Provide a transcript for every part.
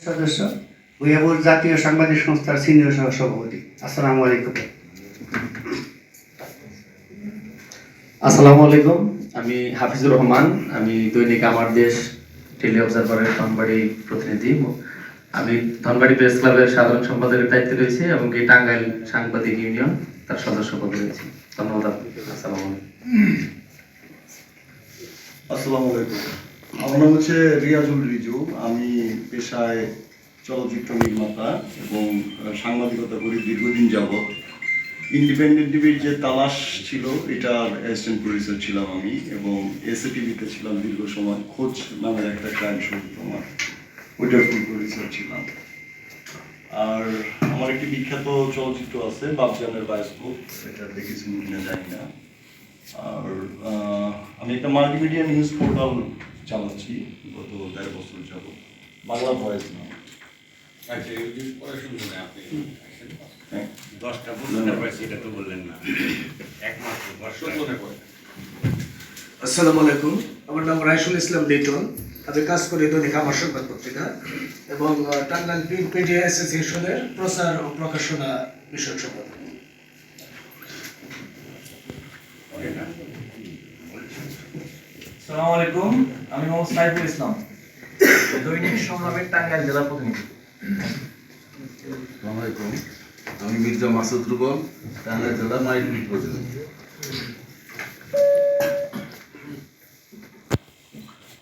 সদস্য ভূয়াপুর জাতীয় সাংবাদিক সংস্থার সিনিয়র সহসভাপতি। আসসালামু আলাইকুম। আসসালামু আলাইকুম। আমি হাফিজুর রহমান। আমি দৈনিক আমার দেশ টেলি অবজারভারের ধনবাড়ি প্রতিনিধি। আমি ধনবাড়ি প্রেস ক্লাবের সাধারণ সম্পাদকের দায়িত্বে রয়েছি এবং কি টাঙ্গাইল সাংবাদিক ইউনিয়ন তার সদস্য পদে রয়েছি। ধন্যবাদ আপনাকে। আসসালামু আলাইকুম। আসসালামু আলাইকুম। আমার নাম হচ্ছে রিয়াজুল রিজু। আমি পেশায় চলচ্চিত্র নির্মাতা এবং সাংবাদিকতা করি দীর্ঘদিন যাবৎ। ইন্ডিপেন্ডেন্ট টিভির যে তালাশ ছিল এটার অ্যাসিস্ট্যান্ট প্রডিউসার ছিলাম আমি, এবং এসএ টিভিতে ছিলাম দীর্ঘ সময়। খোঁজ নামের একটা ক্রাইম শো তোমার, ওইটার ফুল প্রডিউসার ছিলাম। আর আমার একটি বিখ্যাত চলচ্চিত্র আছে বাপজানের বায়োস্কোপ, এটা দেখেছেন কিনা জানি না। আর আমি একটা মাল্টিমিডিয়া নিউজ পোর্টাল চালাচ্ছি গত ১.৫ বছর যাবত, বাংলা ভয়েস নাম। আচ্ছা, এই যে পড়াশোনা মানে আপনি হ্যাঁ, 10টা পুরস্কার পাইছি, এটা তো বললেন না। একমাত্র 10টা মনে করেন। আসসালামু আলাইকুম। আমার নাম রাইসুল ইসলাম লিটন। আমি কাজ করি দৈনিক আমার সংবাদ পত্রিকা এবং টাঙ্গাইল প্রিন্ট মিডিয়া অ্যাসোসিয়েশনের প্রচার ও প্রকাশনা বিষয়ক সম্পাদক। আসসালামু আলাইকুম। আমি মোহাম্মদ সাইফুল ইসলাম, দৈনিক সংগ্রামের টাঙ্গাইল জেলা প্রতিনিধি। আসসালামু আলাইকুম। আমি মির্জা মাসুদ রুবল, টাঙ্গাইল জেলা মাইগ্রেট প্রতিনিধি।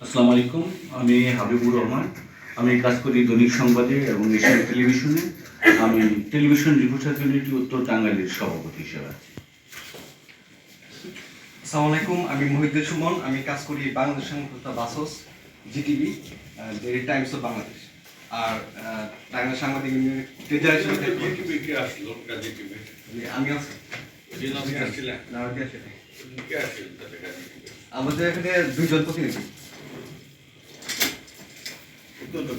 আসসালামু আলাইকুম। আমি হাবিবুর রহমান। আমি কাজ করি দৈনিক সংবাদে এবং এশিয়ান টেলিভিশনে। আমি টেলিভিশন রিপোর্টার ইউনিটি উত্তর টাঙ্গাইলের সভাপতি হিসেবে আছি। আসসালামু আলাইকুম। আমি মহিউদ্দিন সুমন। আমি কাজ করি বাংলাদেশ সংবাদপত্র BSS, GTV, daily times of Bangladesh. আর টাঙ্গাইল সাংবাদিক ইউনিয়নের ট্রেজারার হিসেবে জিটিভি কে আসলো? জিটিভি আমি আছি। যে নামে আসছিলেন না, আমি আছি। কে আসছিল তাতে জিটিভি? আমাদের এখানে 2 জন প্রতিনিধি। অত্যন্ত